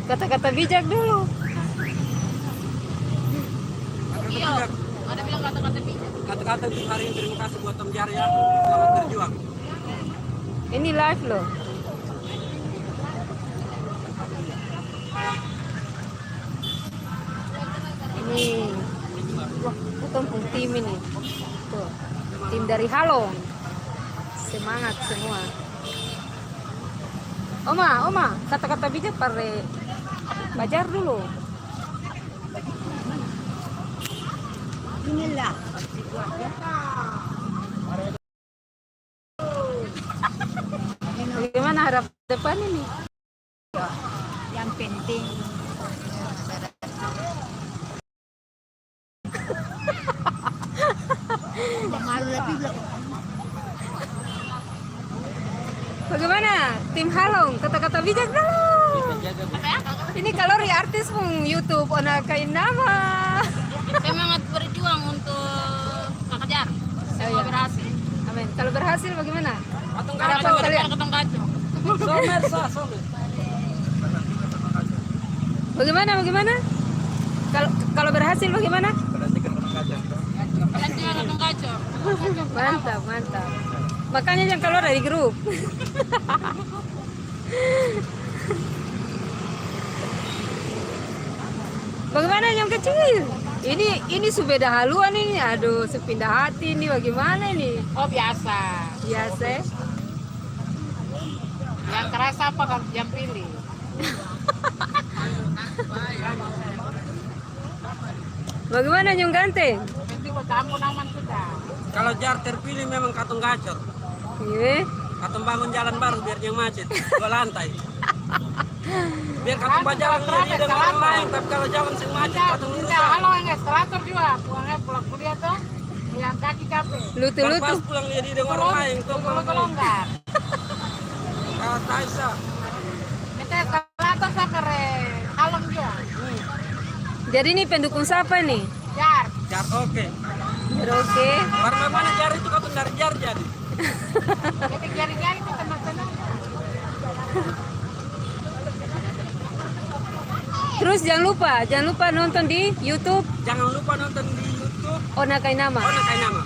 Kata-kata bijak dulu. Iya, ada bilang kata-kata bijak. Kata-kata untuk hari ini terima kasih buat Tom Jar ya. Selamat berjuang. Ini live loh. Ini kampung tim ini. Tuh, tim dari Halong. Semangat semua. Oma, kata-kata bijak pare belajar dulu. Inilah. Bagaimana harap depan ini? Yang penting malu lagi belum. Bagaimana? Tim Halong, kata-kata bijak dulu. Ini kalori artis pun YouTube, ona kain nama. Semangat berjuang untuk Kak Jar. Semoga berhasil. Amin. Kalau berhasil bagaimana? Katong Harapan kacau, kalian. katong kacau. Somer. Bagaimana? Kalau berhasil bagaimana? Kalian jangan katong kacau. Mantap. Makanya jangan keluar dari grup. Bagaimana yang kecil? Ini subeda haluan ini. Aduh, sepindah hati ini bagaimana ini? Oh biasa. Biasa. Yang keras apa kan yang pilih? Bagaimana Nyong Ganteng? Nanti buat ampun aman sudah. Kalau Jar terpilih memang katong gacor. Iya. Katong bangun jalan baru biar yang macet. 2 lantai. Biar katong berjalan jadi dengan orang lain. Tapi kalau jalan sing macet katong Tidak, halo yang eskalator juga. Pulang kuliah tuh, yang kaki capek. Lutu-lutu. pas pulang jadi dengan orang lain. Tuh Kalau kelonggar. kalau Taisa. Kita eskalator saya kere halom juga. Jadi ini pendukung siapa nih? Jar, Jar oke. Biar oke. Karena mana Jar itu katong dari Jar jadi. kita jari-jari itu tenang-tenang. Terus jangan lupa nonton di YouTube Jangan lupa nonton di YouTube. Ona Kainama. Ona kayak nama.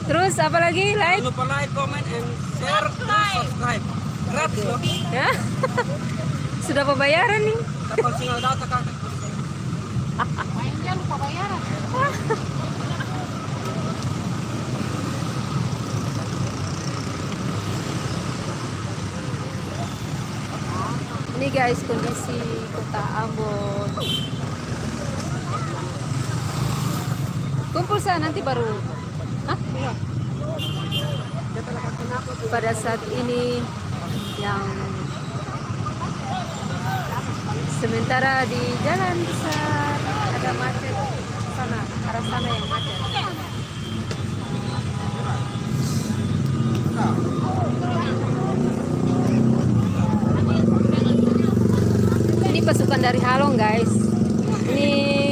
Terus apa lagi? Like? Jangan lupa like, comment, and share, dan subscribe. Gratis loh. Ya? Sudah pembayaran nih. Kapal single data kakak. Main dia lupa bayaran. Ini guys kondisi kota Ambon. Kumpul saya nanti baru. Hah? Iya. Pada saat ini yang sementara di jalan besar ada macet sana, arah sana yang macet. Ini pasukan dari Halong guys. Ini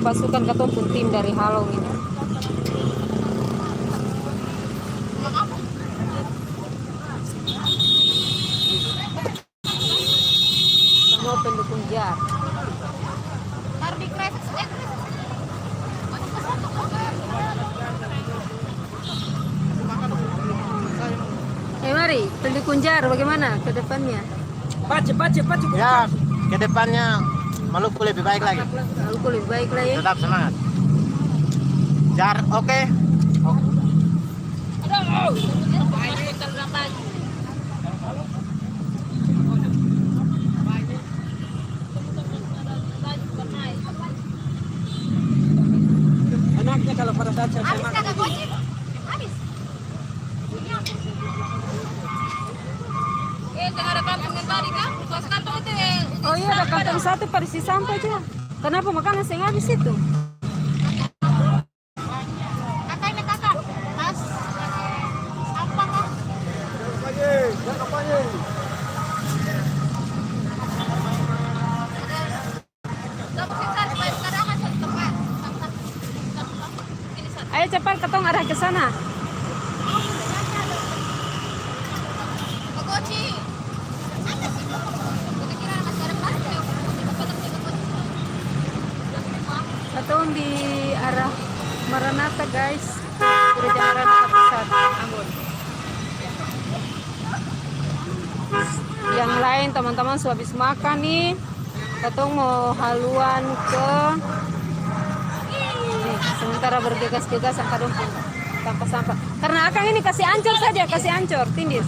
pasukan tim dari Halong ini. Semua pendukung Jar. Hardi Kres, Mari pendukung Jar bagaimana ke depannya? Pacu. Ya, ke depannya Maluku lebih baik lagi. Maluku lebih baik lah ya. Tetap semangat. Jar, oke. Anaknya kalau pada saat saya habis makan kagak gocek? Habis. jangan ada kantong yang tadi kan? Kalau kantong itu Oh iya ada kantong satu parisi sampah aja. Kenapa makanan saya habis itu? Kakak ini kakak, mas. Apa kak? Ayo cepat ketong arah ke sana. Goci. Ada sih. Kita kira masih ada di arah Maranatha guys. Gereja Maranatha Pusat Ambon. Yang lain teman-teman sudah habis makan nih. Katong mau haluan ke nih, sementara bergegas-gegas angka dumpung tanpa sampah. Karena akang ini kasih ancur saja, kasih ancur, tindis.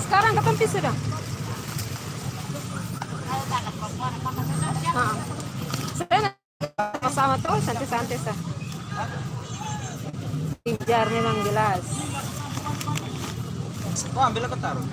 Sekarang kapan sudah? Saya sama terus santai-santai sah. Pijar memang jelas. Oh, ambil ke taruh.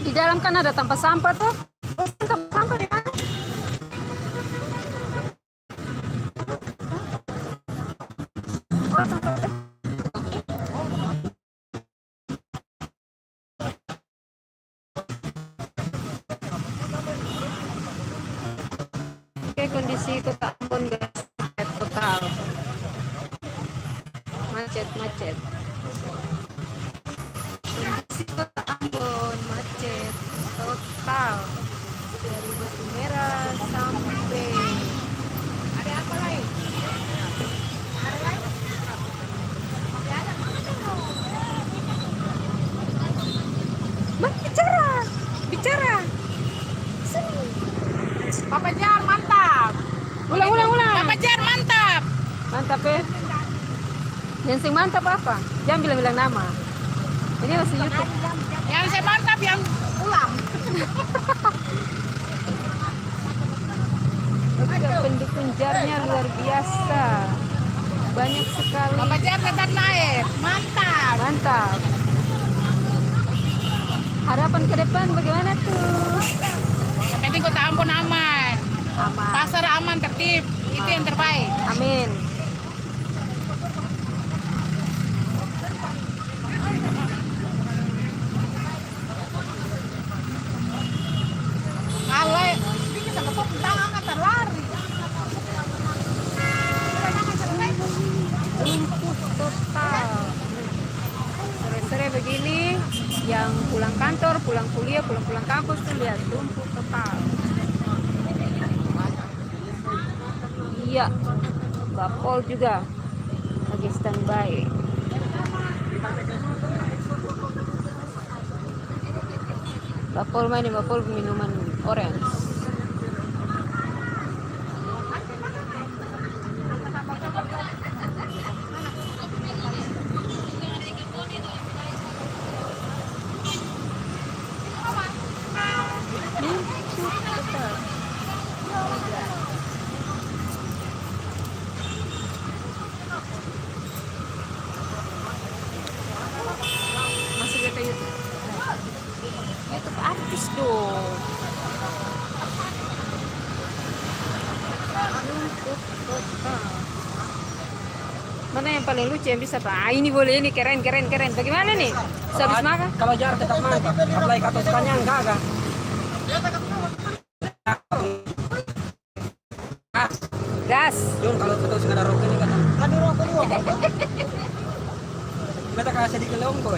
Di dalam kan ada tempat sampah tuh. Tempat sampah di mana? Oke, kondisi kota Ambon guys, macet total. Macet. Kondisi kota Ambon macet total dari Batu Merah sampai ada apa lain? Bicara. Sini. Papa Jar mantap. Ulang. Papa Jar mantap. Mantap ya. Yang sing mantap apa? Jangan bilang nama. Ini masih YouTube. Yang saya mantap yang ulang. Pendukung jarnya luar biasa. Banyak sekali. Papa Jar tetap naik. Mantap. Harapan ke depan bagaimana tuh? Yang penting kota Ambon aman. Aman. Pasar aman, tertib. Itu yang terbaik. Amin. Alay. Ini sama kok tangan kan lari. Lumpuh total. Sore-sore begini, yang pulang kantor, pulang kuliah, pulang kampus tuh lihat lumpuh total. Iya, Bapol juga lagi standby. Bapol mana? Bapol minuman orange. Masuk ke YouTube. YouTube artis dong. YouTube total. Mana yang paling lucu yang bisa Pak? Ah, ini boleh, ini keren. Bagaimana nih? Habis makan? Kalau Jar tetap mantap. Apalagi kata sukanya enggak. Gas. Jun kalau kita sudah ada rokok ini kata. Ada rokok dua. Kita kasih di Kelombo.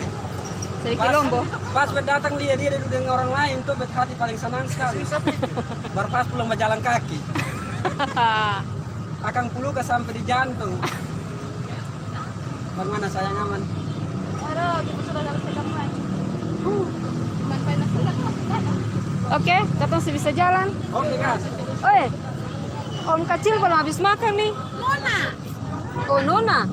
Sedikit lombo. Pas datang dia dengan orang lain tuh hati paling senang sekali. Baru pas pulang berjalan kaki. Akan puluh ke sampai di jantung. Bagaimana sayang aman? Oke, katong sih bisa jalan. Oke Kak. Oi, om kecil belum habis makan nih. Nona. Oh Nona,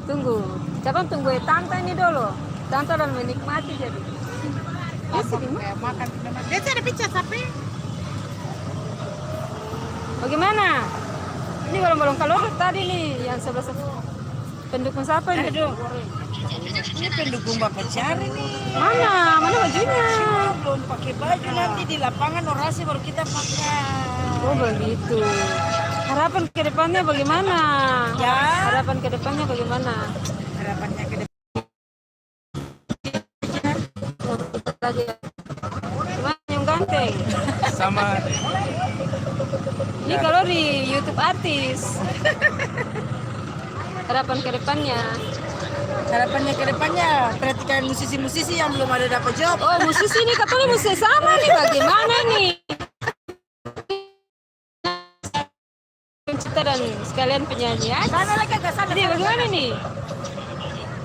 tunggu. Kapan tunggu tante ini dulu. Tante dan menikmati jadi. Dia sih di mana? Makan. Dia ada pizza sapi. Bagaimana? Ini balon-balon kalor tadi nih yang sebelah pendukung siapa ini? Aduh. Ini pendukung Bapak Cari nih. Mana bajunya? Belum pakai baju, nanti di lapangan orasi baru kita pakai. Oh begitu. Harapan ke depannya bagaimana? Ya. Harapan ke depannya bagaimana? Harapannya ke depan. Lagi. Gimana yang ganteng? Sama. Ini kalau di YouTube artis. Harapan ke depannya. Harapannya ke depannya perhatikan musisi-musisi yang belum ada dapat job. Oh musisi ini katanya musisi sama nih bagaimana nih? Pencipta dan sekalian penyanyi aja. Sana lagi ke sana. Jadi bagaimana nih?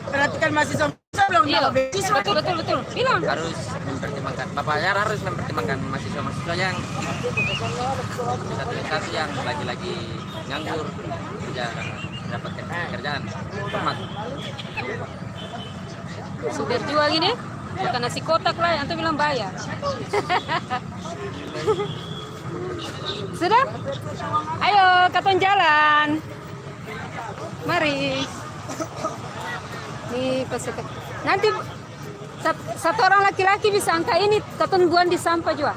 Perhatikan mahasiswa belum Iya, dapat beasiswa. betul. Bilang. Harus mempertimbangkan, bapaknya harus mempertimbangkan mahasiswa-mahasiswa yang satu yang lagi-lagi nganggur tidak mendapatkan pekerjaan. Hormat. Sudah jual gini, makan nasi kotak lah, antum bilang bayar. Sudah? Ayo, katon jalan. Mari. Nih pasukan. Nanti satu orang laki-laki bisa angka ini, katon buang di sampah juga.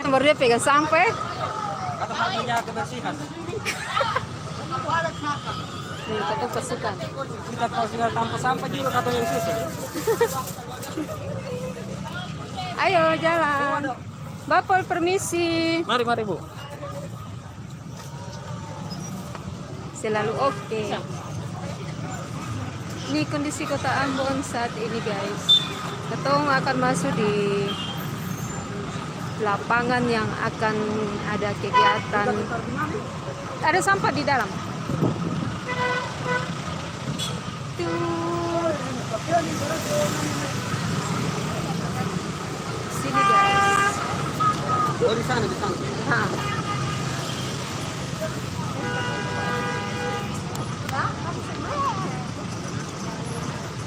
Nomor dia pegang sampai. Kata Pak menjaga kebersihan. Nih, katon pasukan. Kita kalau sudah tanpa sampah juga kata yang susah. Ayo jalan. Bapak permisi. Mari Bu. Selalu oke. Ini kondisi kota Ambon saat ini guys. Ketong akan masuk di lapangan yang akan ada kegiatan. Ada sampah di dalam. Tuh. Sini guys. Oh di sana. Hah.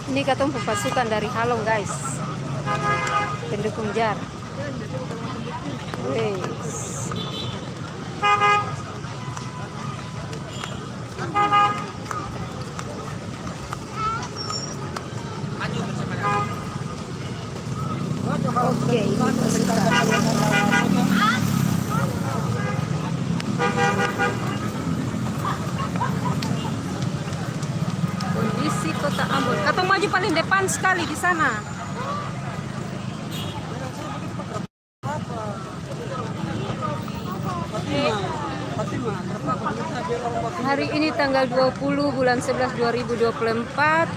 Ini katong pasukan dari Halong guys, pendukung JAR. Wes. Oke, ini pasukan. Kondisi kota Ambon. Katong maju paling depan sekali di sana. Hari ini tanggal 20 bulan 11 2024.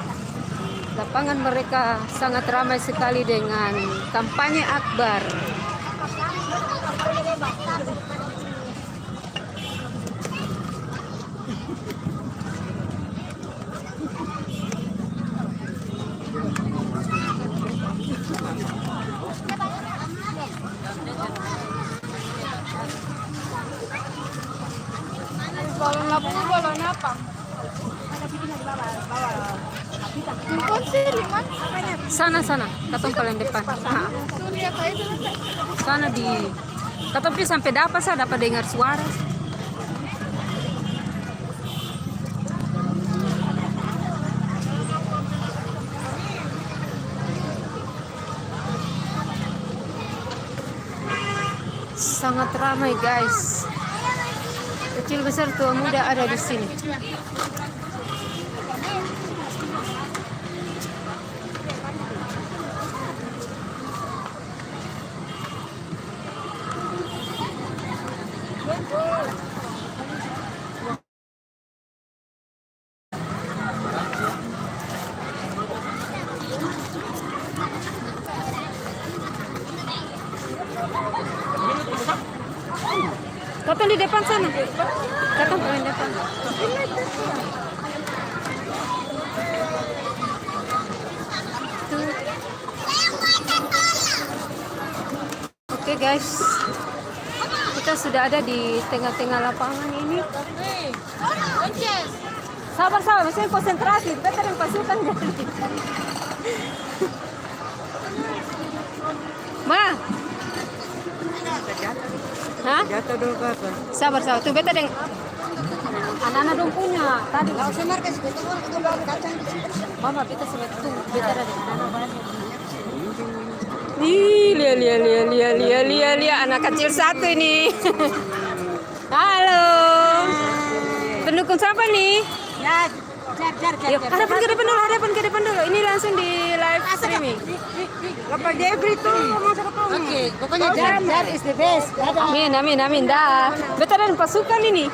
Lapangan mereka sangat ramai sekali dengan kampanye akbar. Balon apa? Sana, katong paling depan. Nah, sana di, katong pi sampai dapat saya dapat dengar suara. Sangat ramai guys. Kecil besar tua muda ada di sini. Katong di depan sana. Katong paling depan. Tuh. Oke guys, kita sudah ada di tengah-tengah lapangan ini. Sabar, masih konsentrasi. Betul yang pasukan dari. Ma. Hah? Jatuh dulu ke apa? Sabar. Tuh beta deng. Anak-anak dong punya. Tadi Kalau semar kasih betul kan itu baru kacang. Mama beta sebet tuh beta ada anak banyak. Ih, lihat anak kecil satu ini. Halo. Pendukung siapa nih? Ya, jar. Yuk, hadapan ke depan dulu. Ini langsung di live streaming. Bapak Debri tuh masuk ke Oke, pokoknya jar is the best. Amin. Dah. Beta dan pasukan ini.